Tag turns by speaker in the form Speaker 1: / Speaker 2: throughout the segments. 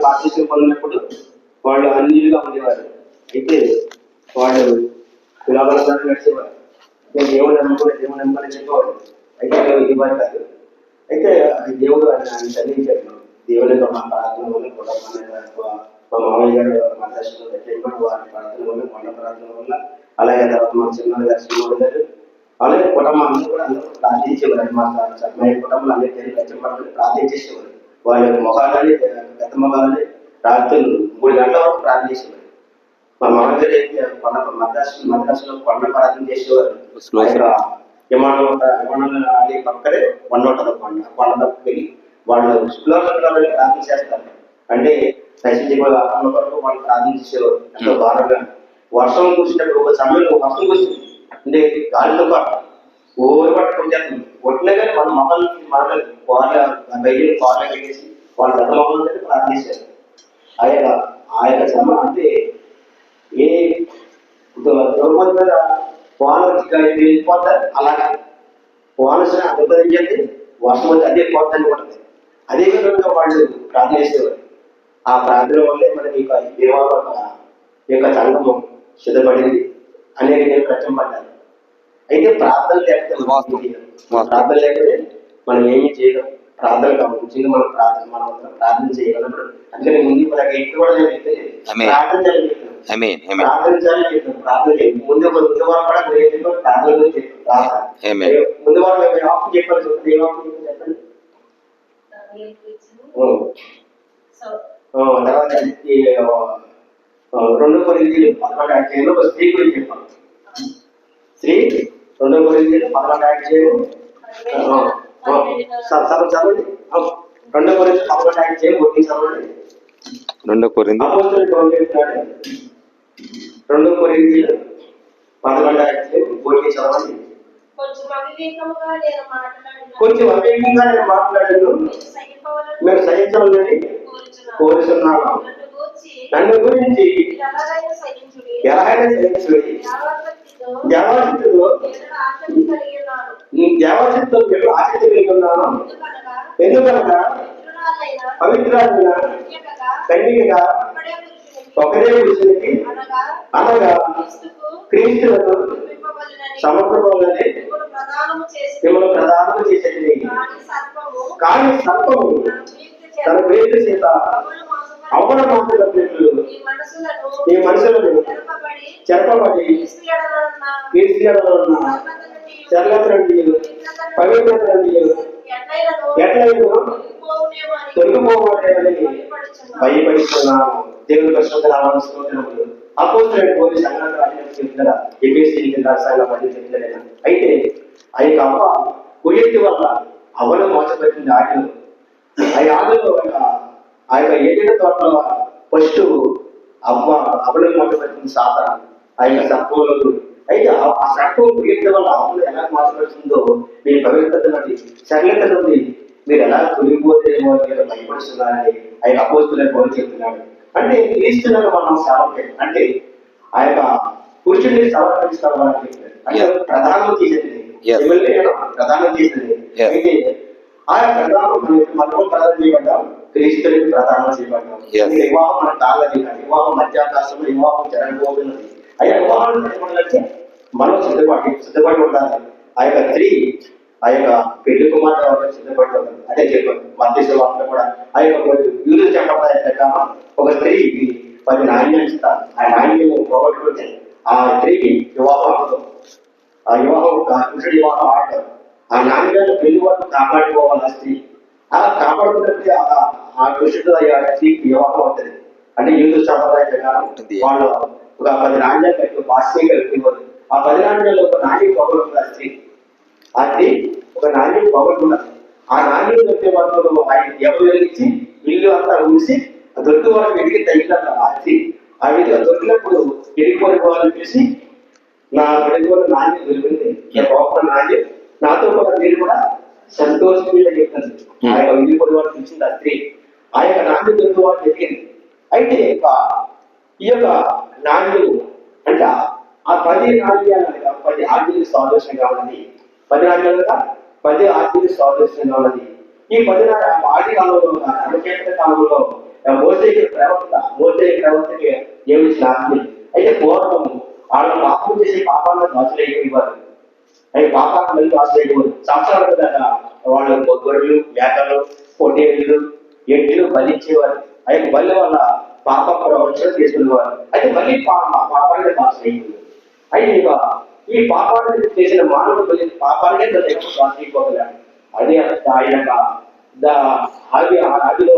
Speaker 1: బాప్తిసం పొందినప్పుడు వాళ్ళు అన్నిలుగా ఉండేవారు. అయితే వాళ్ళు విలాపంగా నడిచేవారు. నేను దేవుడు నమ్మని చెప్పేవాడు. అయితే ఇవ్వాలి కాదు. అయితే దేవుడు ఆయన చదివించాడు. దేవుని యొక్క మా ప్రార్థన వల్ల కూడా మా మామయ్య గారు మా దర్శనం పెట్టేవాడు. వారి ప్రార్థన వల్ల కొండ ప్రార్థన వల్ల అలాగే తర్వాత మా చిన్న గారు శ్రీమోడు గారు అలాగే కుటుంబాన్ని కూడా అందరూ ప్రార్థించేవారు. మా కుటుంబాలు అన్ని తెలియదు కష్టపడాలని ప్రార్థించేసేవారు. వాళ్ళ మొఖాలని పెద్ద మొఖాలని రాత్రులు 3 గంటల వరకు ప్రార్థించేవారు. మా మామగారు అయితే కొండ మద్రాసులో కొండ ప్రార్థన చేసేవారు. విమానాలు ఆడి పక్కనే కొండ ఉంటుంది. కొండ పక్కకి వెళ్ళి వాళ్ళు శుక్లాలని ప్రార్థన చేస్తారు. అంటే నశించిపోయే ఆత్మల వరకు వాళ్ళు ప్రార్థన చేసేవారు. ఎంతో భారంగా వర్షం కురిసినప్పుడు ఒక సమయంలో వర్షం కురిసింది. అంటే గాలితో పాటు ఓరి పట్టుకుంటేస్తుంది. కొట్టినా కానీ వాళ్ళ మొక్కలు మనల్ని బయట కోరలు పెట్టేసి వాళ్ళ పెద్ద మొక్కలు ప్రార్థించారు. ఆ యొక్క శ్రమ అంటే ఏ ద్రౌపది మీద వాన వెళ్ళిపోతారు. అలాగే వానసిన దెబ్బతించేది వర్షం వచ్చి అదే పోతాన్ని ఉంటుంది. అదే విధంగా వాళ్ళు ప్రార్థన చేసేవారు. ఆ ప్రార్థన వల్లే మనకి యొక్క సంఘము సిద్ధపడింది. అనేక నేను ప్రచంపడ్డాను. అయితే ప్రార్థన లేకపోతే మనం ఏమీ చేయడం. ప్రార్థన కావచ్చు మనం ప్రార్థన చేయగలప్పుడు అందుకని ముందు కూడా ప్రార్థించాలి. ముందు వారం కూడా ప్రార్థన గురించి ముందు వారం చెప్పాలి. చెప్పండి. తర్వాత 2 కొరింథీయులు 11వ అధ్యాయంలో ఒక స్త్రీ గురించి చెప్పాను. స్త్రీ 2 కొరింథీయులు 11వ అధ్యాయం చదవండి. 2 కొరింథీయులు 11వ అధ్యాయం ఒకటి చదవండి.
Speaker 2: 2 కొరింథీయులు
Speaker 1: 2 కొరింథీయులు 11వ అధ్యాయం ఒకటి చదవండి. కొంచెం అవేగంగా నేను మాట్లాడాను. మీరు సహించాలని కోరుతున్నాను. నన్ను గురించి ఎలాగైనా సహించుడి. దేవాశక్తితో ఆసక్తి కలిగి ఉన్నాను. ఎందుకనగా పవిత్రాలైన కన్యకగా ఒకటే పురుషునికి అనగా క్రీస్తులకు సమర్పణని మిమ్మల్ని ప్రదానం చేసేది. కానీ సర్పము తన పేరు చేత అవన మాటల పేర్లు ఈ మనుషులను చెరపబడి పవిత్రత ఎట్లయినా తొలగిపోవాలని భయపడుతున్నాను. దేవుని పరిశుద్ధ అపోజిట్ పోయి సంఘాలు చెప్తారా చెప్తారైనా. అయితే ఆ యొక్క అవ్వ కుయెత్తి వల్ల అవ్వను మోసపెట్టింది ఆటలు. ఆ ఆటలో ఆ యొక్క ఏదైనా తోటలో ఫస్ట్ అవ్వను మోసపెట్టింది సాతాను ఆ యొక్క సర్పంలో. అయితే ఆ సర్పం కుయెత్తి వల్ల అవ్వను ఎలా మోసపెడుతుందో మీ పవిత్రత నుండి సరళత నుండి మీరు ఎలా తొలిగిపోతేమో మీరు భయపడుతున్నారని ఆ యొక్క అపోజిట్ పోయి చెప్తున్నాడు. అంటే క్రీస్తులను మనం సేవ అంటే ఆ యొక్క పురుషుడిని సమర్పించుకోవాలని అంటే ప్రధానం చేసేది ప్రధానం చేసేది. అయితే ఆ ప్రధానం మనం ప్రధానం చేయబడ్డాం. క్రీస్తునికి ప్రధానం చేయబడ్డాం. వివాహం మన కాళ్ళది కాదు. వివాహం మధ్యాకాశంలో వివాహం జరగబోతున్నది. ఆ వివాహం జరగడానికి మనం సిద్ధపడి ఉండాలి. ఆ యొక్క స్త్రీ ఆ యొక్క పెళ్లి కుమార్తె సిద్ధపడి ఉండాలి. అదే చెప్పారు మధ్య వార్తలు కూడా ఆ యొక్క యూదు చెప్పడం ఒక స్త్రీకి 10 నాణ్యాలు ఇస్తారు. ఆ నాణ్యం పోగొట్టుకుంటే ఆ స్త్రీకి వివాహం పురుషుడి వివాహం ఆడతారు. ఆ నాణ్యాలను పెళ్లి వరకు కాపాడుకోవాలి. ఆ స్త్రీ అలా కాపాడుకుంటే ఆ పురుషుడు స్త్రీకి వివాహం అవుతుంది. అంటే యూదు సంప్రదాయ ప్రకారం వాళ్ళు ఒక 10 నాణ్యాలు కట్టి బాస్యంగా వెళ్ళిపోతుంది. ఆ 10 నాణ్యాలు ఒక నాణ్యం పోగొట్టుకున్న స్త్రీ ఆ స్త్రీ ఒక నాణ్యం పోగొట్టుకున్నారు. ఆ నాణ్యం దొరికే వరకు ఆయన ఎవరు వెలిగించి ఇల్లు అంతా ఊసి దొరికి వరకు వెలిగి తగ్గిన ఆస్తి ఆ విధంగా దొరికినప్పుడు ఎరిగిపోయిన వాళ్ళని చూసి నా వెలుగుల నాణ్యం దొరికింది. గొప్ప నాణ్యం నాతో పాటు నేను కూడా సంతోషంగా చెప్తాను. ఆ యొక్క విడిపోయిన వాళ్ళు చూసింది ఆ స్త్రీ ఆ యొక్క నాణ్యం దొరికి వాళ్ళు ఎదిగింది. అయితే ఈ యొక్క నాణ్యం అంటే ఆ 10 నాణ్యాలు 10 ఆర్థిక సాదృశ్యంగా ఉన్నది. 10 నాణ్యాలుగా 10 ఆర్థిక సాదృశ్యంగా ఉన్నది. ఈ 10 ఆది కాలంలో అనుచేత కాలంలో మోసేకి ప్రవర్తకి దేవుడి శాంతి. అయితే పూర్వం వాళ్ళు పాపం చేసే పాపాలను దాచులేకపోయేవారు. అవి పాపాలను మళ్ళీ దాచులేకపోరు. సంవత్సరాలకు దాకా వాళ్ళు గొర్రెలు, మేకలు, పొట్టేళ్ళు, ఎడ్లు బలిచ్చేవారు. అయితే బలి వల్ల పాప ప్రవర్తన చేసుకునేవారు. అయితే మళ్ళీ పాపాన్ని దాచులేకపోయారు. అయితే ఇక ఈ పాపాన్ని చేసిన మానవుడు మళ్ళీ పాపానికే దాచుకోగలడు. అదే ఆయన ఆదిలో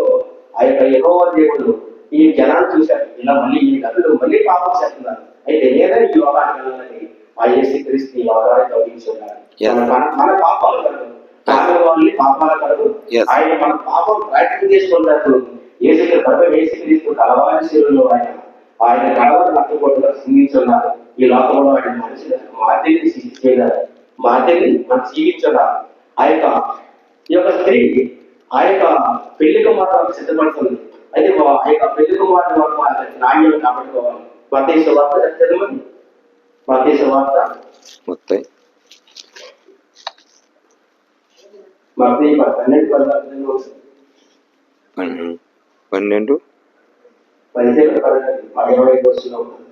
Speaker 1: ఆ యొక్క యెహోవా దేవుడు ఈ జనాన్ని చూశారు. ఇలా మళ్ళీ ఈ గదులు మళ్ళీ పాపం చేస్తున్నారు. అయితే నేనే ఈ లోకానికి వెళ్ళాలని ఆ యేసుక్రీస్తు ఈ అవతారాన్ని తగ్గించుకున్నాడు. మన పాపాలు కలదు, వాళ్ళని పాపాల కలదు. ఆయన మన పాపం ప్రాక్టీస్ చేసుకున్నప్పుడు యేసుక్రీస్తు కలవారి శిలువలో ఆయన కలవరి రక్తపోటుగా సింగించున్నారు. ఈ లోకంలో ఆయన మనిషి మార్తిని చేయగలరు, మార్తిని మనం జీవించున్నారు. ఈ యొక్క స్త్రీ ఆ యొక్క పెళ్లి కుమారుడు సిద్ధపడుతుంది. అయితే ఆ యొక్క పెళ్లి కుమారుడు వల్ల నాణ్యం కాపాడుకోవాలి. మత్తయి సువార్త చదవండి. మత్తయి సువార్త మత్తయి 12 25 వస్తున్నా ఉంటుంది.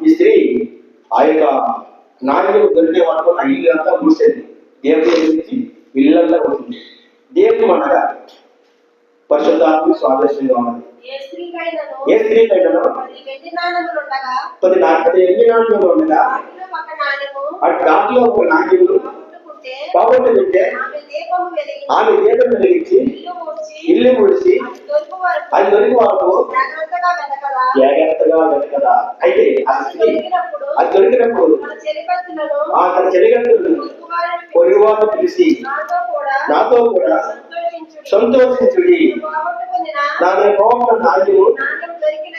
Speaker 1: ఈ స్త్రీ ఆ యొక్క నాణ్యం దొరికే వాళ్ళకు ఆ ఇల్లు అంతా మూసేది. దేవుడి గురించి ఇల్లంతా ఉంటుంది. దేవుడు అనగా పరిశుద్ధాత్మ స్వాదర్శంగా ఉన్నది. ఏ స్త్రీకైనా 10 నాణ్యములు ఉండగా దాంట్లో ఒక నాణ్యములు బాగుంటుందంటే ఆమె దీపం వెలిగించి ఇల్లు ముడిచి అది దొరికి వరకు జాగ్రత్తగా వెతకదా. అయితే అది దొరికినప్పుడు తన చెలిగట్టులను పొరుగువారు పిలిచి నాతో కూడా సంతోషించుడి, దాని పోవడం నాణ్యము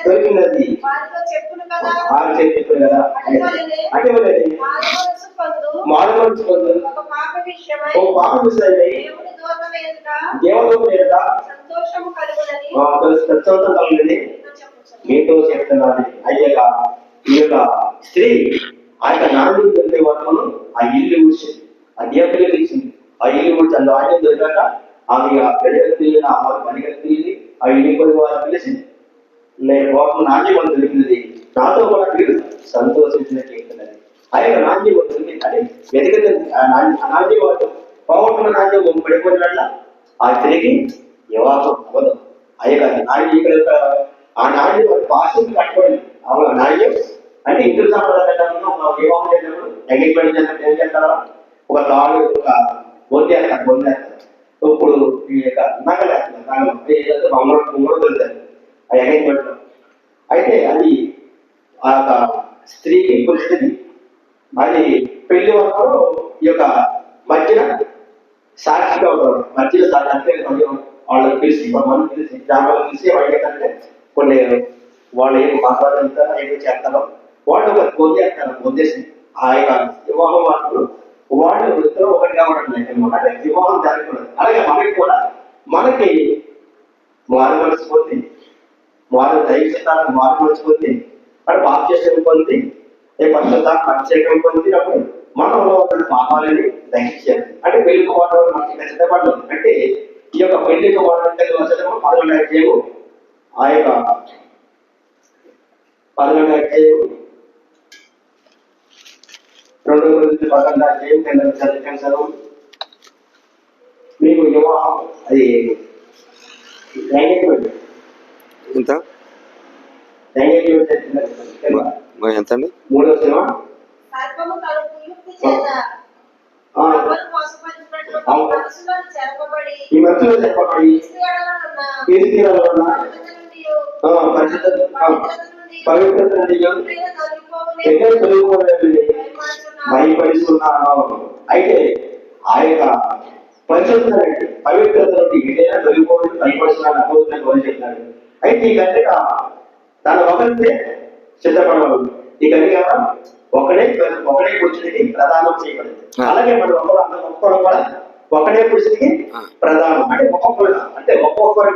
Speaker 1: దొరికినది ఆరు చెప్పారు కదా. అటువంటి మారు మనసు పొందు ఓ పాప విషయమై దేవదూత ఎదుట సంతోషం కలుగునని మీతో చెప్తున్నాను. అయ్యగా ఈ యొక్క స్త్రీ ఆ యొక్క నాణ్యం దొరికే వరకు ఆ ఇల్లు ఊడ్చింది, ఆ దేవతలు పిలిచింది. ఆ ఇల్లు ఊడ్చి ఆ నాణ్యం దొరికాక ఆమె ఆ పెళ్ళి పనిగెత్తి ఆ ఇల్లు కొన్ని వారు పిలిచింది. నేను కోపం నాణ్యం అని దొరికినది, నాతో కూడా మీరు సంతోషించినట్టు చెప్తున్నది. ఆ యొక్క నాణ్యం దొరికింది అని వెతికింది. ఆ నాణ్యం వాడు పోగొట్టుకున్న నాణ్యం పడిపోయినట్ల ఆ స్త్రీకి వివాహం అవ్వదు. ఆ యొక్క నాణ్యం ఇక్కడ ఆ నాణ్యం పార్శ్వం కట్టుకోండి. ఆ నాణ్యం అంటే ఇంటి సంప్రదాయంలో వివాహం చేసినప్పుడు ఎంగేజ్మెంట్ చేసినప్పుడు ఏం చేస్తారా, ఒక తాడు ఒక బొందేస్తారు. ఇప్పుడు ఈ యొక్క నగలేస్తారు, బంగారు దొరుకుతారు ఆ ఎంగేజ్మెంట్ లో. అయితే అది ఆ యొక్క స్త్రీకి పురుషుడికి అది పెళ్లి వరకు ఈ యొక్క మధ్యన సాక్షిగా అవుతారు. మధ్యలో సాక్షి అంటే వాళ్ళని పిలిచి మనం పిలిచి జాగ్రత్తలు పిలిచి వాళ్ళకంటే కొన్ని వాళ్ళు ఏం మాట్లాడతారో ఏం చేస్తారో వాళ్ళు ఒక పొందేసి ఆ యొక్క వివాహం వాళ్ళు వృత్తిలో ఒకటి కావడం అనమాట. అంటే వివాహం జరగకూడదు. అలాగే మనకి కూడా మనకి మారు మనిషిపోతే వారు దైవతాన్ని మారు మనిషిపోతే వాడు పాప చేసిన పొంది పరిశుద్ధాత్మ అభిషేకం పొందినప్పుడు మనలో పాపాలని దహించారు. అంటే పెళ్లికి వాడు మనకి సిద్ధపడలేదు. అంటే ఈ యొక్క పెళ్లికి వాడు 11వ అధ్యాయము ఆ యొక్క 11వ అధ్యాయము 2 Corinthians 11వ అధ్యాయం చదువు. మీకు వివాహం అది
Speaker 2: ఎంత అండి?
Speaker 1: 3వ సినిమా ఈ మధ్యలో చెప్పబడి పవిత్రత భయపడిస్తున్నాను. అయితే ఆ యొక్క పరిశుద్ధ పవిత్రత నుండి ఏదైనా తొలిపోవడం భయపడుతున్నాను అపోజిట్ చెప్తున్నాడు. అయితే ఈ కనుక తన ఒకరితే సిద్ధపడవాలి. ఈ కనుక ఒకడే పురుషుడికి ప్రధానం చేయబడింది. అలాగే మన ఒక్కొక్కరు కూడా ఒకడే పురుషుడికి ప్రధానం. అంటే ఒక్కొక్కరు అంటే ఒక్కొక్కరి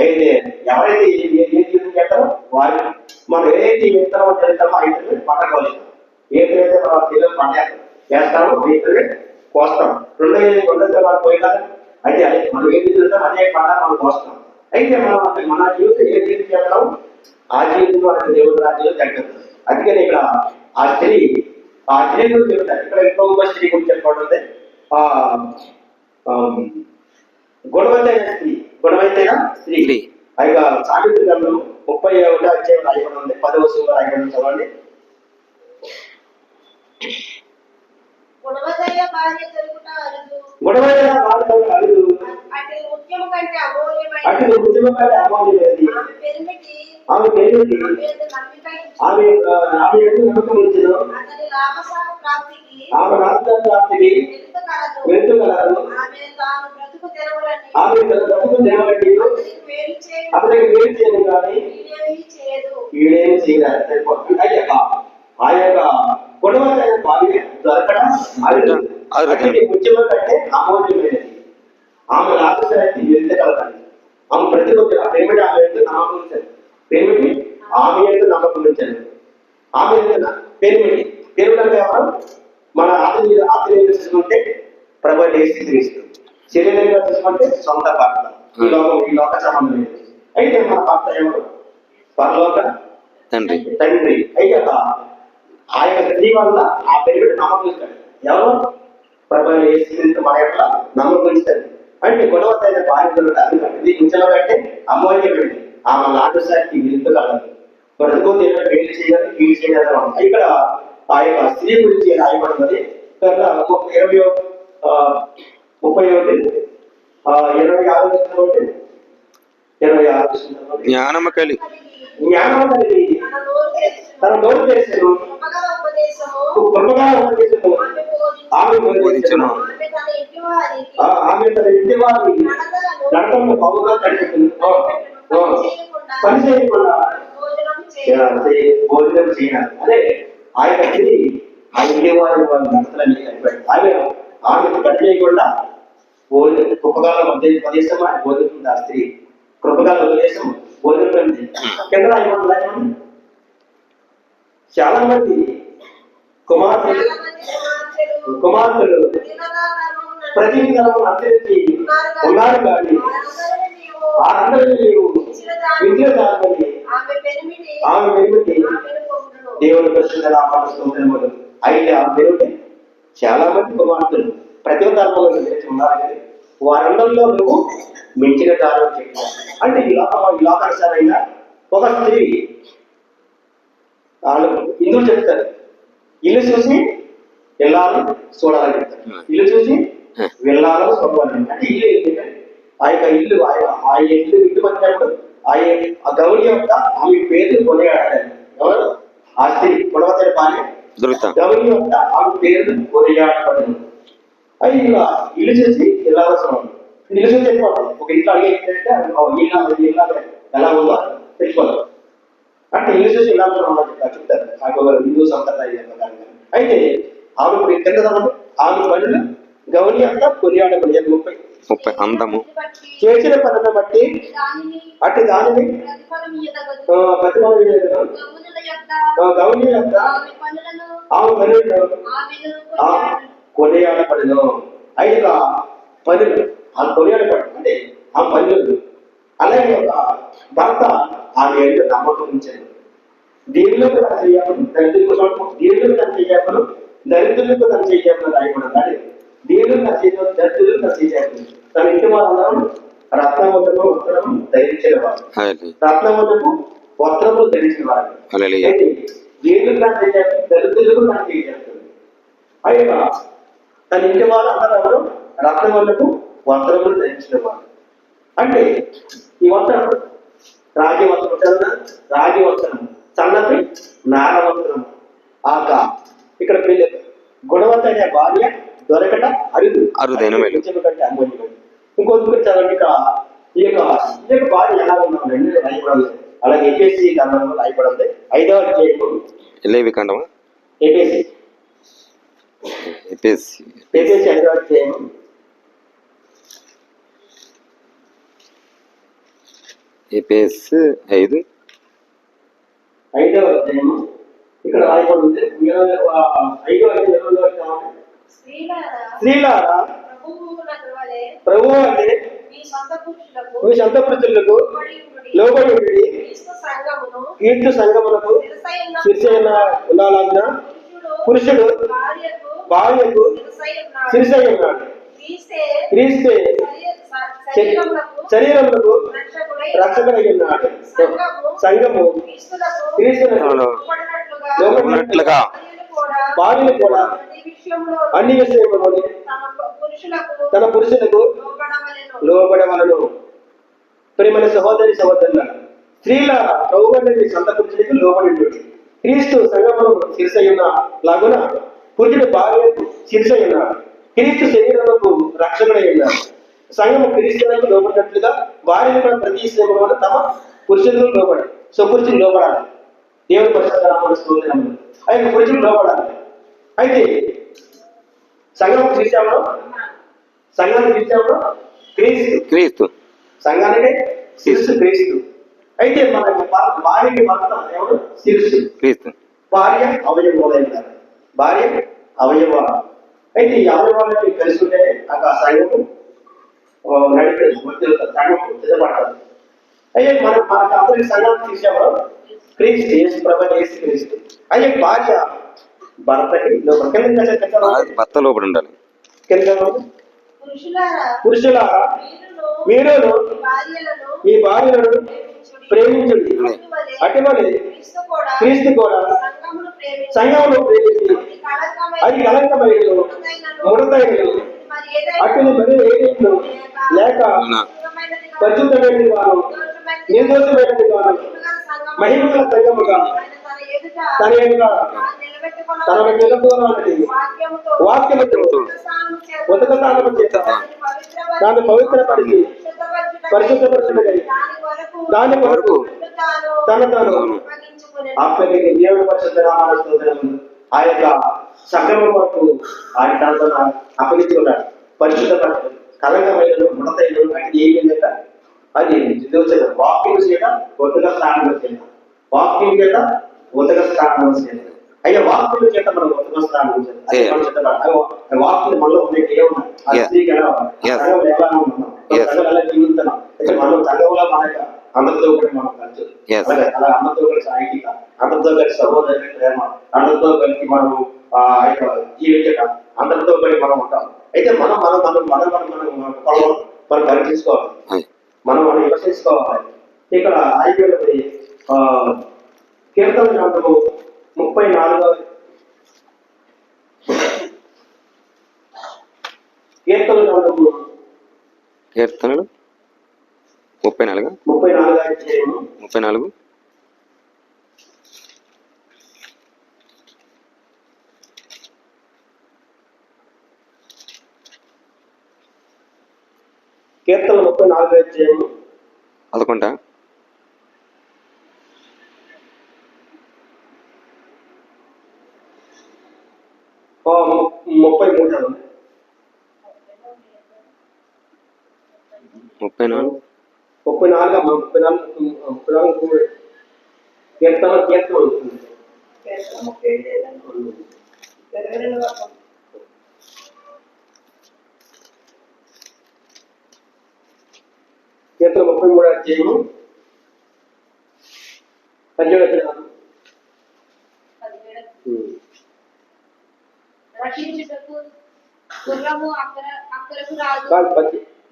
Speaker 1: అయితే ఎవరైతే ఏ జీవితం చేస్తారో వారి మనం ఏదైతే విత్తనం చేస్తామో అయితే పట్టకోలేదు. ఏదైతే మనం పిల్లలు పంట వేస్తామో అయితే కోస్తాం. రెండో వాళ్ళు పోయినా అయితే అదే మనం ఏది తింటాం అదే పంట మనం కోస్తాం. అయితే మన జీవితం ఏ జీవితం చేస్తాం ఆ జీవితంలో అంటే దేవుడు రాజ్యంలో జరుగుతుంది. అందుకని ఇక్కడ ఆ స్త్రీ గురించి చెప్తారు. ఇక్కడ ఇంకొక స్త్రీ గురించి చెప్పబడుతుంది. ఆ గుణవైన స్త్రీ ఆ యొక్క సామెతల గ్రంథం 31వ అధ్యాయం రాయబడి ఉంది. 10వ వచనంలో రాయబడి ఉంది. చదవండి.
Speaker 3: గుణవతైన భార్య దొరుకుట అరుదు. అటు ముత్యము కంటే అమూల్యమైనది. ఆమె పెరిమిటి
Speaker 1: ఆమె నమ్మకం ఉంచెను.
Speaker 3: అతని లాభప్రాప్తికి
Speaker 1: వెళ్తుగలదు.
Speaker 3: ఆమె తాను బ్రతుకు తెరవలని
Speaker 1: అతనికి వేరు చేయను కానీ ఈడేమి చేయలేదు. ఆ యొక్క గుణవంతైన భార్య దొరకడం ముత్యము కంటే అమూల్యమైనది. ఆమె లాభశాస్త్రి వెళ్తగలదండి. ఆమె ప్రతి ఒక్క పేమెంట్ ఆమె ఎంత నమ్మకం ఉంచారు. పేమెంట్ ఆమె ఎంత నమ్మకం ఉంచారు. ఆమె ఎంత పేమెంట్ అంటే ఎవరు మన ఆత్మీయ తీసుకుంటే ప్రభు యేసుక్రీస్తు. శరీరంగా తీసుకుంటే సొంత భర్త. ఈ లోక సంబంధం లేదు. అయితే మన భర్త ఎవరు? పరలోక తండ్రి. అయితే ఆ యొక్క స్త్రీ వల్ల ఆ పేరు నమ్మకం ఇస్తాడు. ఎవరు? ప్రభు యేసుక్రీస్తు మన యొక్క నమ్మకం ఇస్తాడు. అంటే గుణవత్తైన భార్యలు అది ఇంచలో కంటే అమూల్యమైనది. ఆమె లాభశాస్త్రి వెళ్తగలదు. బ్రతుకు పెళ్లి చేయాలి, కీడు చేయాలి. ఇక్కడ ఆ యొక్క స్త్రీ గురించి రాయబడినది. 26
Speaker 2: జ్ఞానము కలిగి
Speaker 1: తన నోరు చేసాను కృపగా ఉపదేశము ఆమె బోధించును. ఆమె తన ఇంటి వారి నడతలను బాగుగా కనిపెట్టును. పని చేయకుండా భోజనం చేయాలి. అదే ఆ యొక్క స్త్రీ ఆ ఇంటి వారి నడతలని కనిపెట్టాలి. ఆమెకు పని చేయకుండా కృపగాల ఉపదేశం అని బోధిస్తుంది. ఆ స్త్రీ కృపగాల ఉపదేశం బోధిస్తుంది. కింద రాయబడుతుంది. చాలా మంది కుమార్తెలు ప్రతి అనుసరించి ఉన్నారు కానీ అందరినీ నీవు విద్య దాని ఆమె పెరిమిటి దేవుని పరిశుద్ధ నామాలు స్తోత్రములు. అయితే ఆ పెరిమిటి చాలా మంది కుమార్తెలు ప్రతి ధర్మంలో ఉన్నారు కానీ వారందరిలో నువ్వు మించిన దానం చెప్పావు. అంటే ఈ లోకానుసారైన ఒక స్త్రీ వాళ్ళు హిందువులు చెప్తారు ఇల్లు చూసి వెళ్ళాలని చూడాలని చెప్తారు. ఇల్లు చూసి వెళ్ళాలని చూడాలని. అంటే ఇల్లు ఆ యొక్క ఇల్లు ఆ ఇల్లు వచ్చినప్పుడు ఆ గౌరి యొక్క ఆమె పేరు కొనియాడాలి. ఎవరు? ఆ స్త్రీ గుణవత్తైన భార్య గౌరి యొక్క ఆమె పేరు కొనియాడబడింది. అది ఇలా ఇల్లు చూసి వెళ్ళాలని చూడాలి. ఇల్లు చూసి తెచ్చుకోవాలి. ఒక ఇంట్లో అడిగేంటే ఇల్లు ఎలా ఉందో తెచ్చుకోవాలి. అంటే ఇల్లు చూసి ఇలా చెప్తారు నాకు హిందూ సంప్రదాయం. అయితే ఆమె కింద ఆమె పనులు గౌరీ అంతా కొనియాడబడి 30
Speaker 2: అందము
Speaker 1: చేసిన పనులను బట్టి అటు దానిని గౌరీ యొక్క ఆమె పనులు కొనియాడబడిను. అయితే పనులు ఆ కొనియాడబడి అంటే ఆ పనులు అలాగే ఒక భర్త ఆమె ఎంత నమ్మకం ఉంచాడు. దేవుళ్ళకు తను చెయ్యాలను దేవుళ్ళకు తను చెయ్యాలను దరిద్రులకు తను చెయ్యాలను రాయకూడదు. దేవుడు తన చేయాలి దరిద్రులకు తను చెయ్యాలి. తన ఇంటి వాళ్ళందరూ రత్నములకు వస్త్రము ధరించిన వారు. రత్నములకు వస్త్రములు ధరించిన వారు. అయితే దేవుడు తను చెయ్యాలి దరిద్రులకు తను చెయ్యాలి. అయినా తన ఇంటి వాళ్ళందరూ రత్నములకు వస్త్రములు ధరించిన వారు. అంటే ఈ వస్త్రం రాజవస్త్రం సన్నతి నారవస్త్రం. ఆక ఇక్కడ పెళ్లి గుణవంతైన భార్య దొరకట అరుదైన కంటే అమూల్యమైనది. ఇంకొకటి చదవండి. ఈ యొక్క భార్య ఎలా ఉన్నాం రాయబడాలి. అలాగే ఏపీఎస్సీ గ్రంథంలో రాయబడింది. 5వ అధ్యాయం ఏపీఎస్సీ 5వ అధ్యాయం
Speaker 2: ఎఫెసు 5
Speaker 1: 5వ అధ్యాయము ఇక్కడ రాయబడి ఉంది. 5వ అధ్యాయం స్త్రీలారా ప్రభువు అంటే
Speaker 3: మీ సొంత పురుషులకు
Speaker 1: మీ సొంత పురుషులకు లోబడి ఉండి కీర్తి సంఘములకు శిరసైన ఉండాలన్న పురుషుడు భార్యకు శిరసై ఉన్నాడు. క్రీస్తే శరీరములకు రక్షకుడై ఉన్నాడు. సంఘము క్రీస్తునకు
Speaker 2: లోబడినట్లుగా
Speaker 1: భార్యలు కూడా అన్ని విషయములో తన పురుషులకు లోబడవలను. ప్రియమైన సహోదరి సహోదరుల స్త్రీల ప్రభువుని మీ సొంత పురుషుడికి లోబడి ఉంటుంది. క్రీస్తు సంఘమును శిరసయ్యున్న లాగున పురుషుడు భార్యకు శిరసయ్యున్న క్రీస్తు శరీరములకు రక్షకుడై ఉన్నారు. సంఘము క్రీస్తులకు లోబడినట్లుగా భార్యలు కూడా ప్రతి విషయంలో తమ పురుషులకు లోబడి పురుషులు లోబడాలి. దేవుని పరిశుద్ధ అయితే పురుషులు లోబడాలి. అయితే సంఘం క్రీస్తులో క్రీస్తు సంఘానికి శిరస్సు క్రీస్తు. అయితే మన భార్యకి భర్త ఎవరు? శిరస్సు
Speaker 2: క్రీస్తు.
Speaker 1: భార్య అవయవాలు. భార్య అవయవాలు. అయితే ఈ అవయవాలకి కలిసి ఉంటే ఆ సంఘము నడిపే సంఘము సిద్ధపడాలి. అయితే మనకు అందరికి సంఘాన్ని తీసేవాడు క్రీస్తు, యేసు ప్రభు యేసు క్రీస్తు. అయితే భార్య భర్తకి
Speaker 2: భర్త లోబడి ఉండాలి.
Speaker 1: పురుషులారా మీరు మీ భార్యలను ప్రేమించండి. అటువంటి క్రీస్తు కూడా సంఘమును ప్రేమించి అది కలంకమైన ముడతైనది అటు మరి ఏదైనా లేక పరిశుద్ధమైనది గాను నిర్దోషమైనది గాను మహిమగల సంఘముగా తన యొక్క వాక్యముతో ఉదక స్నానము చేత దాన్ని పవిత్రపరిచి పరిశుద్ధపరచుటకై దాని కొరకు తను ఆపలికి దేవుని పరిశుద్ధ నామమున ఆ యొక్క సక్రమం వరకు ఆయన తనతో అప్పగించుకున్నాడు. పరిశుద్ధపరచు కలంకమైన ముడతైన అంటే ఏమి లేక అది వాక్యం చేత ఉదక స్నానం చేత వాక్యం చేత ఉదక స్నానం చేత అయ్యా వాక్యం చేత మనం ఉదక స్నానం చేస్తాం. వాక్యం మనలో ఉన్నాయి ఎలా జీవిస్తున్నాం. మనం సంఘంలో మన అందరితో కూడా మనం కలిసి అలా అందరితో కలిసి ఐక్యత, అందరితో కలిసి సహోదర ప్రేమ, అందరితో కలిసి మనం జీవించటం, అందరితో కలిసి మనం ఉంటాం. అయితే మనం పరీక్షించుకోవాలి, మనం విమర్శించుకోవాలి. ఇక్కడ ఐక్యతపై కీర్తన గ్రంథము 34 కీర్తనలు
Speaker 2: 34
Speaker 1: కీర్తన 34 అధ్యాయము
Speaker 2: 11
Speaker 1: 33 అధ్యాయము 17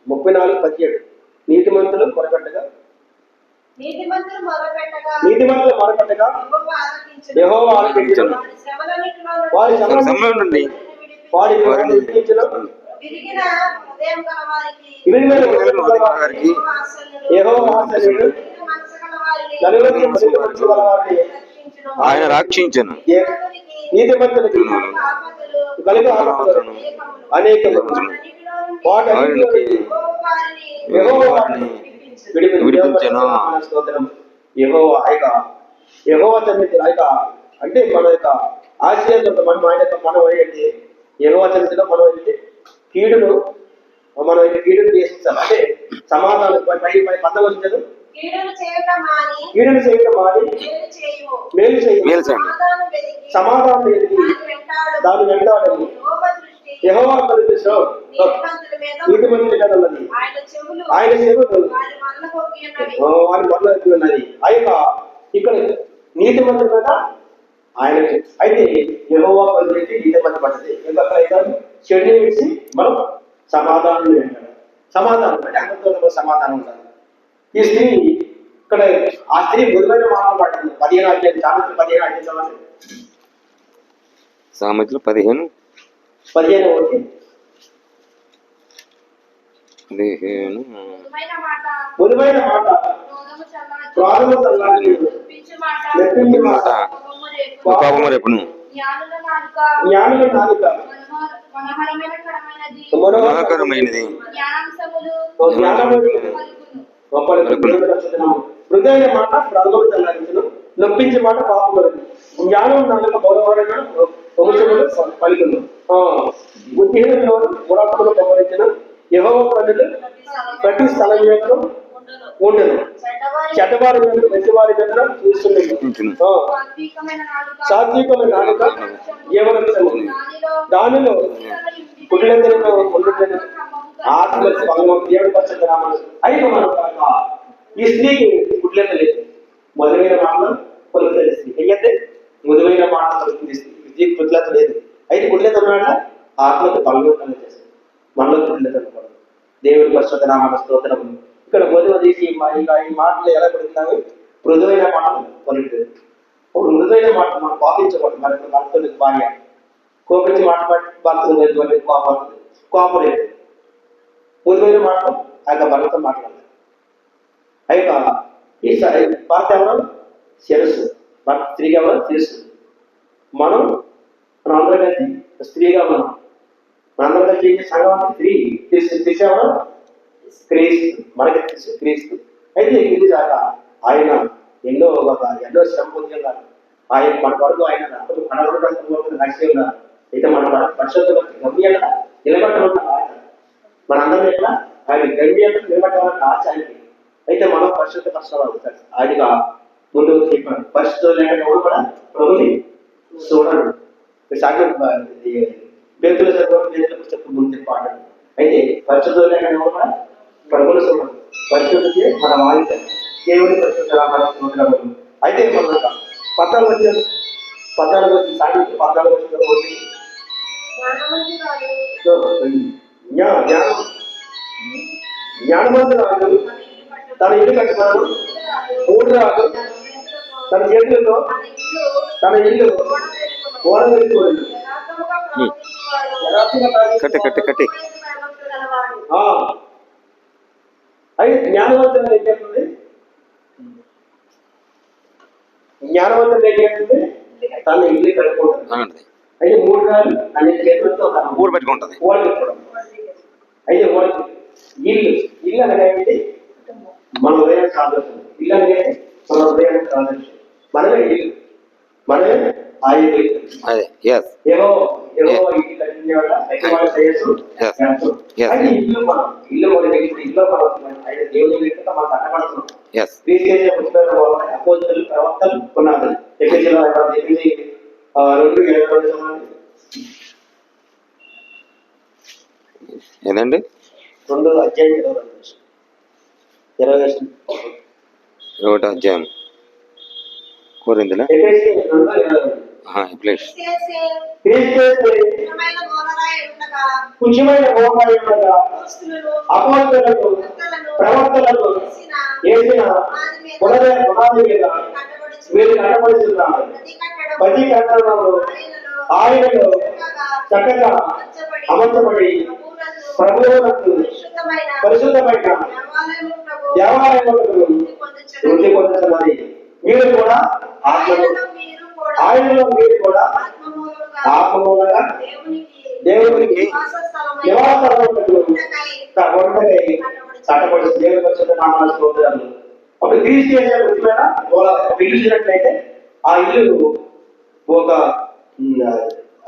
Speaker 1: 34:17 నీతిమంతులు మొరపెట్టగా యెహోవా ఆలకించును. వారి శ్రమల నుండి వారి
Speaker 2: ఆయన రక్షించును.
Speaker 1: నీతిమంతులకి కలిగి అనేక
Speaker 2: విడిపించను.
Speaker 1: యెహోవా సన్నిధి అంటే మన యొక్క ఆశయంతో మనం ఆయన మనం ఏంటి యెహోవా సన్నిధిలో మనం ఏంటి కీడును మనం కీడును చేసించాలి. అంటే సమాధానం 19 వచ్చింది.
Speaker 3: కీడును చేయటం మాని
Speaker 1: కీడును చేయటం మాని
Speaker 3: మేలు చేయుము.
Speaker 1: మేలు చేయి.
Speaker 2: మేలు చేయండి.
Speaker 3: సమాధానం వెతికి
Speaker 1: సమాధానం వెతికి
Speaker 3: దాని వెంటాడు.
Speaker 1: దాని వెంటాడని
Speaker 3: యెహోవా దృష్టి
Speaker 1: యెహోవా దృష్టిలో
Speaker 3: నీతిమంతుల మీద
Speaker 1: నీతిమంతుని మీద ఉన్నది.
Speaker 3: ఆయన చెవులు
Speaker 1: ఆయన చెవులు
Speaker 3: వారి మరణ కొక్కి ఉన్నవి.
Speaker 1: వారి మొదలు ఎత్తి ఉన్నది. ఇక్కడ నీతిమంతుల మీద ఆయన అయితే యెహోవా పరిస్థితి నీతిమంతు పడ్డది. ఇంకా చెడు వేసి మనం సమాధానం వెంటాడు. సమాధానం అంటే అందరితో సమాధానం ఉండాలి. ఈ స్త్రీ ఇక్కడ ఆ స్త్రీ మృదువైన మాటలు పడ్డది. 15 అధ్యాయం సామెతలు 15 అధ్యాయం చదవండి.
Speaker 2: సామెతలు 15
Speaker 1: 15
Speaker 3: మృదువైన మాట
Speaker 1: మృదువైన మాట
Speaker 3: క్రోధము చల్లార్చు.
Speaker 1: ప్రాణము చల్లార్చు.
Speaker 3: నొప్పించు మాట
Speaker 1: మెప్పించు మాట
Speaker 3: కోపము రేపు.
Speaker 2: కోపము రేపును.
Speaker 3: జ్ఞానుల నాలుక
Speaker 1: జ్ఞానుల నాలుక
Speaker 3: మనోహరమైన కరమైనది.
Speaker 2: మనోహరమైనది.
Speaker 3: జ్ఞానాంశములు
Speaker 1: జ్ఞానము
Speaker 3: పలుకును.
Speaker 1: మృదైన మాట ప్రాణము చల్లారించును. నొప్పించే మాట పాపము. జ్ఞానం నాలుక మనోహరంగా వంశములు పలుకును. బుద్ధిహీనులలో మూఢత్వములు సంహరించిన యెహోవా కన్నులు ప్రతి స్థలం యొక్క ఉండదు. చెడ్డవారి మీద మంచివారి మీద చూస్తున్నది.
Speaker 3: సాత్వికమైన నాలుక
Speaker 1: సాత్వికమైన నాలుక జీవనము. దానిలో గుడ్లెద్దరిలో ఉండుటను ఆత్మ దేవుడి పరిశుద్ధ నామమున అయితే మనం ఈ స్త్రీకి గుడ్లెద్ద లేదు. మధురైన మాటలు పలుకుతుంది స్త్రీ. అయితే మృదువైన మాటలు పలుకుతుంది స్త్రీ. స్త్రీకి గుడ్లెద్ద లేదు. అయితే గుడ్లెద్ద ఉన్నాడ ఆత్మకు భంగం కలిగేస్తుంది. మనలో గుడ్లెద్ద అనకూడదు. దేవుడి పరిశుద్ధ నామమున స్తోత్రము. ఇక్కడ మధువ తీసి ఈ మాటలు ఎలా పడుతున్నాయి? మృదువైన మాటలు పలుకుతుంది. ఇప్పుడు మృదువైన మాటలు మనం పాటించకూడదు. మరి భర్తలు భార్య కోపించి భర్తలు కోపలేదు. మృదువైన మాటలు ఆ యొక్క భర్తతో మాట్లాడాలి. అయితే ఈ భర్త ఎవరు? శిరస్సు. భర్త స్త్రీగా ఎవరు? శిరస్సు. మనం అందరం కలిసి స్త్రీగా ఉన్నాం. మనందరం కలిసి ఏం సంఘం స్త్రీ తీసేవాడు క్రీస్తు. మనకి క్రీస్తు. అయితే ఇది కాక ఆయన ఎన్నో శ్రమ పొందిగా ఆయన మన వరకు ఆయన నడిచి ఉన్నారు. అయితే మన పరిశుద్ధ గమ్యంగా నిలబెట్టాలన్న ఆశ మనందరం ఎట్లా ఆయన గమ్యంగా నిలబెట్టాలన్న ఆశ ఆయనకి. అయితే మనం పరిశుద్ధ పరచాలి. ఆయనగా ముందు చెప్పాడు పరిశుద్ధ లేకుండా కూడా ప్రభుని చూడడు. పేతుల పుస్తకం ముందు చెప్పాడు. అయితే పరిశుద్ధ లేకుండా కూడా ప్రభుని చూడడు. పరిశుద్ధి మన వాయిత దేవుని పరిశుద్ధ అయితే మన 14 వచ్చి సాయంత్రం 14 వచ్చి జ్ఞానవంతురాలు తన ఇల్లు కట్టుకున్నాడు. 3 రాళ్ళు తన చేతులతో తన ఇల్లు ఓడబెట్టుకోలేదు.
Speaker 2: కట్టి
Speaker 1: అయితే జ్ఞానవంతులు ఏం చేస్తుంది? జ్ఞానవంతులు ఏం చేస్తుంది? తన ఇల్లు కట్టుకుంటుంది. అయితే 3 రాళ్ళు అనే చేతులతో
Speaker 2: ఊరు పెట్టుకుంటది.
Speaker 1: ఓడబెట్టుకోవడం. అయితే ఇల్లు అనగా ఏంటి? మన హృదయానికి సాదృశ్యం. ఇల్లు అనగా మన హృదయానికి సాదృశ్యం. మనమే ఇల్లు, మనమే ఆ ఇల్లు. ఏవో ఇంటి కట్టించేవాళ్ళ అయితే ఇల్లు మన ఇల్లు మన అయితే దేవుని వ్యక్తిగా మనం కట్టబడుతున్నాం. అపోజితులు ప్రవక్తలు కొన్నారు. ఎఫెసీలో 2:22
Speaker 2: ఏదండి
Speaker 1: 2 అధ్యాయం 20
Speaker 2: ఒకటో అధ్యాయం కోరిందిలా
Speaker 1: పుణ్యమైన గోపాయ అపోస్తలులకు ప్రవక్తలకు వేసిన పునాది మీద మీరు కట్టబడుతున్నారు. ప్రతి కట్టడంలో ఆయనలో చక్కగా అమర్చబడి ప్రభువులకు పరిశుద్ధమైన దేవాలయములకు వృద్ధి పొందుతున్నది. మీరు కూడా ఆయనలో మీరు కూడా ఆత్మమూలంగా దేవునికి నివాసములకు చట్టపడి దేవుని పరిశుద్ధ నామమున స్తోత్రాలు. ఒక క్రీస్తు చేసే ముఖ్యమైన ఒక ఇల్లు చూసినట్లయితే ఆ ఇల్లు ఒక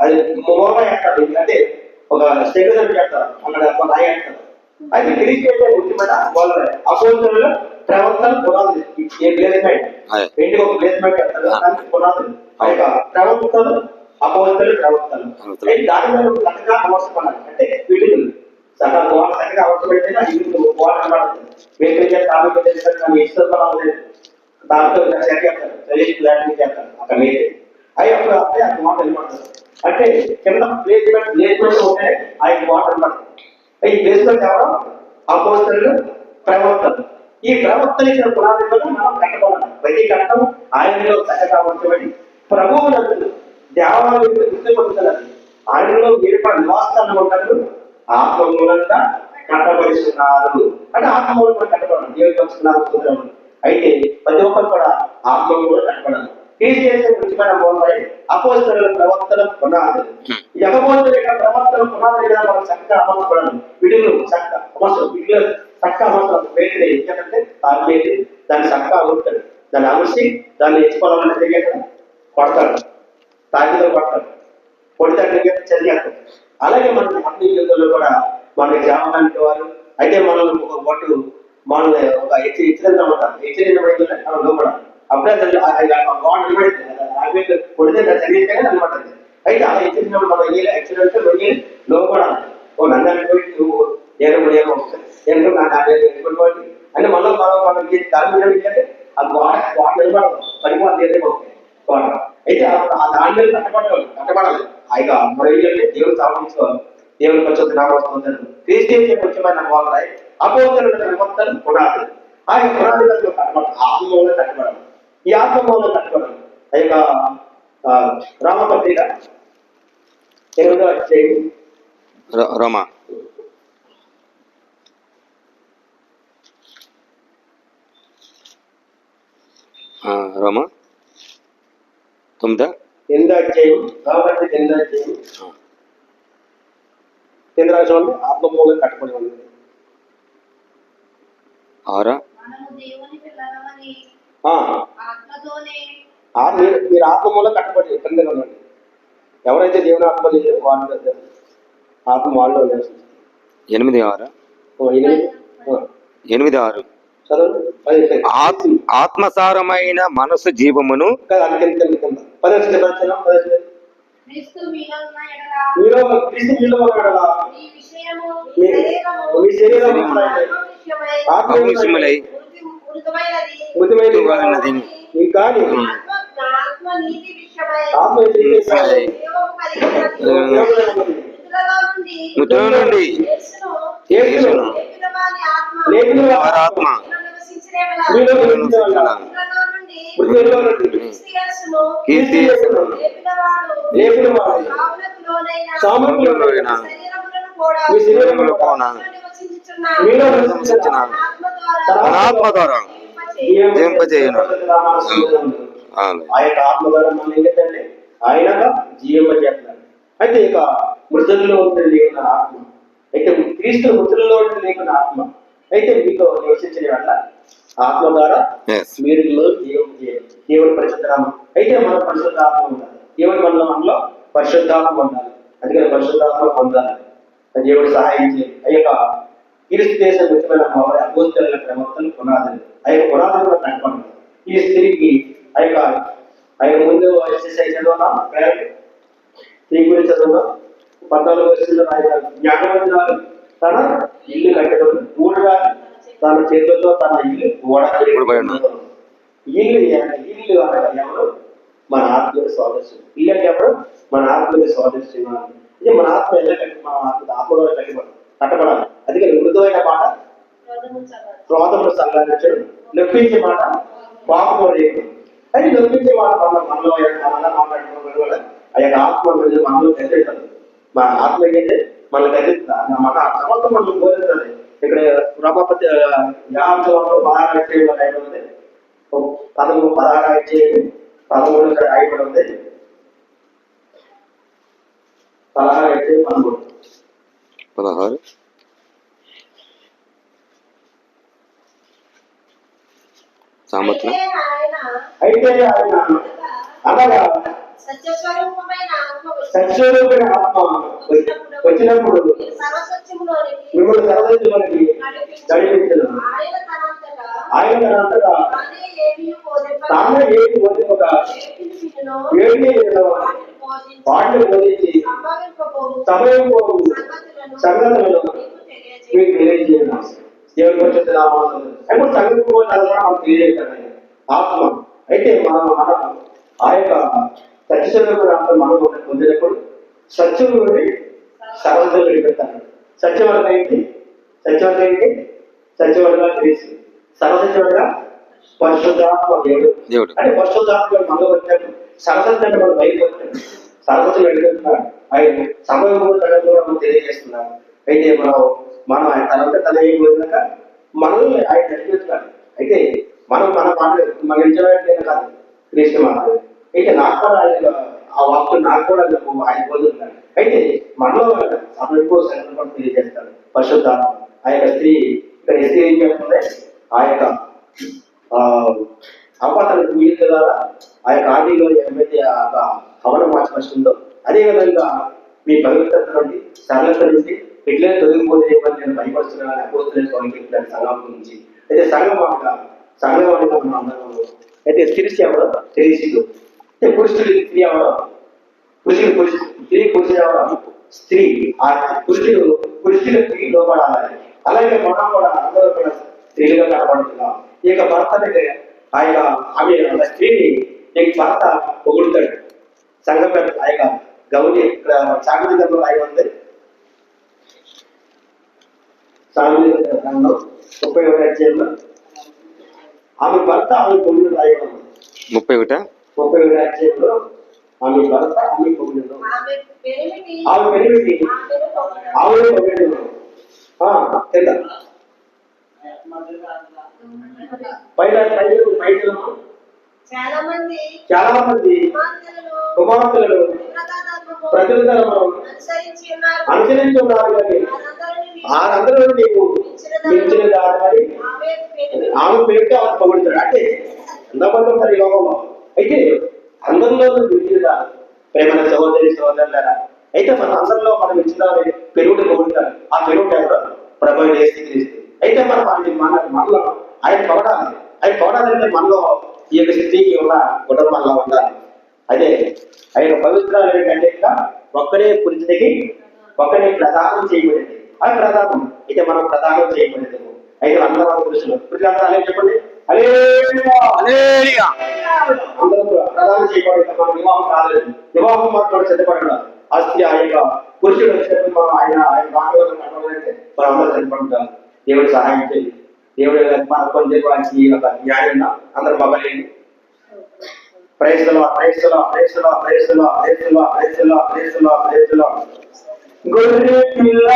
Speaker 1: అది మూల వేస్తారు. అంటే ఒక స్టెగర్ చేస్తారు. అక్కడ ఒక రాయి వేస్తారు. అయితే క్రీస్తు చేసే ముఖ్యమైన మూల అపోస్తలులు ప్రవర్తన పునాది ఏ ప్లేస్మెంట్
Speaker 2: అదే.
Speaker 1: ఇంటికి ఒక ప్లేస్మెంట్ వెళ్తారు
Speaker 2: ఆ.
Speaker 1: దానికి పునాది ఆ యొక్క ప్రవర్తన అపోస్తలు ప్రవర్తన
Speaker 2: అపోస్తలు.
Speaker 1: అయితే దాని మీద చక్కగా అవసరపడాలి అంటే వీటిని సగం గోడ చక్కగా అవసరపడితే ఇల్లు గోడ కనబడుతుంది వేరే తాలూకు కానీ ఇష్టపడాలి లేదు దాంతో సెట్ చేస్తారు సజెస్ట్ ల్యాండింగ్ చేస్తారు అక్కడ లేదు అవి అప్పుడు అప్పుడే ఆ గోడ వెళ్ళిపడతారు అంటే కింద ప్లేస్మెంట్ ఉంటే ఆ గోడ వెళ్ళిపడతారు ఈ ప్లేస్మెంట్ ఎవరో అపోస్తలు ప్రవర్తన ఈ ప్రవర్తన ఇచ్చిన పునాది మీద మనం కట్టబడాలి ప్రతి కట్టం ఆయనలో చక్కగా ఉంచబడి ప్రభువు దేవాలయం గుర్తుపడుతున్నారు ఆయనలో మీరు కూడా నివాసాన్ని ఉంటారు ఆత్మ మూలంగా కట్టబడుతున్నారు అంటే ఆత్మ మూలంగా కట్టబడాలి దేవుడికి వస్తున్నారు అయితే ప్రతి ఒక్కరు కూడా ఆత్మ మూలంగా కట్టబడాలి ఇది చేసే ముఖ్యమైన మూలమై అపోస్తలుల ప్రవర్తన పునాది ఈ అపోస్తలుల యొక్క ప్రవర్తన పునాది మీద మనం చక్కగా అమర్చబడాలి వీటిలో చక్కగా అవసరం వీటిలో చక్కగా అవసరం వేరే ఏంటంటే తాగేది దాన్ని చక్కగా ఉంటాడు దాన్ని అమర్చి దాన్ని ఎంచుకోవాలంటే తెలియక కొడతాడు తాగిలో కొడతాడు కొడితే చదివేస్తాడు అలాగే మన అన్ని యుద్ధంలో కూడా మనకి గ్రామానికి వారు అయితే మనం ఒక ఒట్టు మనల్ని ఒక హెచ్చరిక ఉంటారు హెచ్చరిక మనం లోపడాలి అప్పుడే కొడితే చదివితేనే అనమాట అయితే అలా హెచ్చరినప్పుడు మనం యాక్సిడెంట్ వెళ్ళి లోపడాలి ఓ నన్ను పోయి నువ్వు నేను ఏంటో నాకు అంటే మళ్ళీ మనం కాలం అంటే ఆ గోడ నిలబడదు పడిపోతుంది గోడ అయితే దాని మీద కట్టబడాలి ఆయన మరి ఏంటంటే దేవుడు సాధించుకోవాలి దేవుని కొంచెం నామవుతుంది క్రీస్తు ముఖ్యమైన వాళ్ళాయి అపోస్తలుల ప్రవర్తన పునాది ఆ యొక్క పునాది కట్టబడాలి ఆత్మలో కట్టబడాలి ఈ ఆత్మలో కట్టబడాలి ఆ యొక్క రామపత్రిక 8వ అధ్యాయం
Speaker 2: రోమా రోమా 9
Speaker 1: 8వ అధ్యాయం రామపత్రిక 8వ అధ్యాయం చూడండి ఆత్మమూలం కట్టబడి ఉంది
Speaker 2: 6
Speaker 3: మనము దేవుని పిల్లలమని ఆత్మతోనే
Speaker 1: మీరు ఆత్మమూలం కట్టబడి కింద ఉండండి ఎవరైతే దేవుని ఆత్మ లేదు వాళ్ళు ఆత్మ వాళ్ళు
Speaker 2: 8:6 8:6
Speaker 1: చదవండి
Speaker 2: ఆత్మసారమైన మనసు జీవమును
Speaker 3: క్రీస్తు మీలో ఉన్న ఎడల
Speaker 1: మీలో క్రీస్తు మీలో ఉన్న ఎడల
Speaker 3: ఈ విషయము
Speaker 1: మీ శరీరము ఆత్మ
Speaker 2: విషయములై
Speaker 1: మృతమైనది ఈ కానీ
Speaker 3: ఆత్మ నీతి విషయమై
Speaker 1: ఆత్మ
Speaker 3: దేవము కలిగినది.
Speaker 2: మృతుల నుండి యేసును
Speaker 1: లేపిన
Speaker 2: వారి ఆత్మ
Speaker 1: మీలో నివసించగలరా? మృతులలో నుండి
Speaker 2: కీర్తి
Speaker 1: లేపిన వాడు సామర్థ్యంలోనైనా మీ శరీరములో కూడా మీలో నివసించిన
Speaker 2: తన ఆత్మ ద్వారా జీవింపజేయును.
Speaker 1: ఆ యొక్క ఆత్మ ద్వారా మనం ఏంటంటే ఆయన జీవింపజేస్తున్నాడు. అయితే ఇక మృతుల్లో ఉంటే లేకున్న ఆత్మ అయితే క్రీస్తు మృతుల్లో ఉంటే లేకున్న ఆత్మ అయితే మీతో నివసించిన వల్ల ఆత్మ ద్వారా మీరు దేవుని పరిశుద్ధరామం అయితే మన పరిశుద్ధాత్మ ఉండాలి. దేవుని మనలో పరిశుద్ధాత్మ ఉండాలి. అందుకని పరిశుద్ధాత్మ పొందాలి. దేవుడు సహాయం చేయాలి. ఆ యొక్క క్రీస్తు దేశం ముఖ్యమైన అపోస్తలుల ప్రవర్తన పునాదులు ఆ యొక్క పునాదులు కనపడాలి. ఈ స్త్రీకి ఆ యొక్క ఆయన ముందు ఎక్సర్సైజ్ చదువున్నాం స్త్రీ గురించి చదువున్నాం 14వ వయసులో ఆయన జ్ఞానవంతురాలు తన ఇల్లు కట్టడం ఊడగా తన చేతులతో తన ఇల్లు ఇల్లు అనగా ఎవరు మన ఆత్మీయ సోదర్శనం. ఇల్లు అంటే ఎవరు మన ఆత్మీయ సోదర్శనం. ఇది మన ఆత్మ ఎలా కట్టి మన ఆత్మ ద్వారా కట్టబడాలి. అందుకని మృదువైన మాట క్రోధములు సంఘాలించడం, నొప్పించే మాట పాపము రేయడం. అది నొప్పించే మాట మనలో మాట్లాడుకోవడం వల్ల ఆ యొక్క ఆత్మ మనలో గెలుస్తుంది. మన ఆత్మ ఏంటంటే మనల్ని గెలుస్తుంది. మన సమస్త మనల్ని బోధిస్తుంది. ఇక్కడ రమపతి 16 అధ్యాయంలో ఉంది 16 అధ్యాయం 13 రాయబడి ఉంది. 16 అధ్యాయం
Speaker 2: 16 సామర్థ్యం.
Speaker 1: అయితే ఆయన అనగా
Speaker 3: సత్యస్వరూపమైన ఆత్మ
Speaker 1: సత్యరూపమైన ఆత్మ వచ్చినప్పుడు
Speaker 3: సర్వసత్యములోనికి
Speaker 1: మిమ్మల్ని సర్వస్వములోనికి నడిపించను.
Speaker 3: ఆయన తనంతటా
Speaker 1: ఆయన తనంతటా
Speaker 3: తానే ఏమీ బోధింపక
Speaker 1: తానే ఏది పొందిన
Speaker 3: వేటిని వినునో
Speaker 1: వేడిని
Speaker 3: వాటిని బోధించి
Speaker 1: వాటిని బోధించి
Speaker 3: సంభవింపబోవు
Speaker 1: సమయపోవు సంగతులను
Speaker 3: నీకు తెలియజేయును.
Speaker 1: మీకు తెలియజేయను. దేవుని పరిశుద్ధ నామములో ఇప్పుడు సంగతిపోయిన మనం తెలియజేస్తాను ఆత్మ. అయితే మనం ఆ యొక్క సత్యస్వరూపుడు మనం పొందినప్పుడు సత్యం నుండి సర్వత్వం పెడతాడు. సత్యం వల్ల ఏంటి? సత్యం వల్ల ఏంటి? సత్యం వల్ల క్రీస్తు, సర్వసత్యంగా పరిశుద్ధాత్మ దేవుడు.
Speaker 2: దేవుడు.
Speaker 1: అంటే పరిశుద్ధాత్మ మనలో వచ్చాడు. సర్వసత్యాన్ని మనం బయలుపడతాడు. సర్వసత్యం వెళ్ళిపోతున్నాడు. ఆయన సమయం కూడా మనం తెలియజేస్తున్నాడు. అయితే మనం ఆయన తనంతా తన అయిపోయినాక మనల్ని ఆయన నడిపిస్తున్నాడు. అయితే మనం మన మన ఇంటర్వ్యూ కాదు క్రీస్తు మాట. అయితే నాకు కూడా ఆయన ఆ వాక్యం నాకు కూడా ఆయన పొందుతున్నాడు. అయితే మనలో సమయంలో సంకల్పం తెలియజేస్తాడు పరిశుద్ధాత్మ. ఆ యొక్క స్త్రీ ఇక్కడ స్త్రీ ఏం చేస్తుంది? ఆ యొక్క అవ్వతల పూజల ద్వారా ఆ యొక్క ఆదిలో ఏమైతే ఆ హవనం మార్చవస్తుందో అదేవిధంగా మీ పవిత్రత నుండి సరళత నుండి ఎట్లే తొలగిపోతే నేను భయపడుతున్నాను అపోస్తులను తొలగిపోతాను సంఘం గురించి. అయితే సంఘం మనం అందరం అయితే స్త్రీ ఎవరో తెలియదు. అయితే పురుషుడికి స్త్రీ ఎవరో స్త్రీ పురుషుడు ఎవరో స్త్రీ. ఆ పురుషులకి లోపడాలి. అలాగే మనం కూడా అందరూ కూడా స్త్రీలుగా కనబడుతున్నాం. ఈ యొక్క భర్తని ఆ యొక్క ఆమె స్త్రీని ఈ భర్త పొగుడుతాడు. సంఘం ఆ యొక్క గౌరీ ఇక్కడ సాంఘికంలో రాయి ఉంది. సాంఘికంలో 31వ అధ్యాయంలో ఆమె భర్త ఆమె పొగుడు రాయి ఉంది.
Speaker 2: 31వ
Speaker 1: అధ్యాయంలో ఆమె భర్త ఆమె పొగుడు
Speaker 3: ఆమె పెనిమిటి
Speaker 1: ఆమె పొగుడు చాలా మంది కుమార్తెలను ప్రజలను అనుసరించి ఉన్నారు. కానీ అందరూ నీకు మించిన దారి ఆమె పేరుతో ఆమె పొగుడుతాడు. అంటే ఎంతమంది ఉంటారు ఈ లోకంలో? అయితే అందరిలో మించిన ప్రేమ సహోదరులారా. అయితే మన అందరిలో మనం ఇచ్చిన పెరుగుడు పొగుడుతారు. ఆ పెరుగుడు ఎవరు? ప్రభు యేసు. అయితే మనలో ఆయన పొగడాలి. ఆయన పొగడాలంటే మనలో ఈ యొక్క స్థితికి ఉన్న గుణం మనలో ఉండాలి. అదే ఆయన పవిత్రాలు ఏంటంటే ఒక్కడే పురుషుడికి ఒక్కడే ప్రదానం చేయబడింది. అది ప్రదానం. అయితే మనం ప్రదానం చేయబడింది. అయితే అందరూ పురుషులందరూ అలాగే చెప్పండి అందరూ ప్రదానం చేయబడింది. మనం వివాహం కాలేదు. వివాహం మాత్రం సిద్ధపడడం. ఆ స్త్రీ ఆ యొక్క పురుషుడు వచ్చినప్పుడు మనం ఆయన రాకలను నడవాలంటే మనం అందరూ సిద్ధపడుతాం. దేవుడు సహాయం చేయాలి. దేవుడు కొంచెం జ్ఞానం అందరూ మగలేండి. ప్రైజ్లో గొర్రె పిల్ల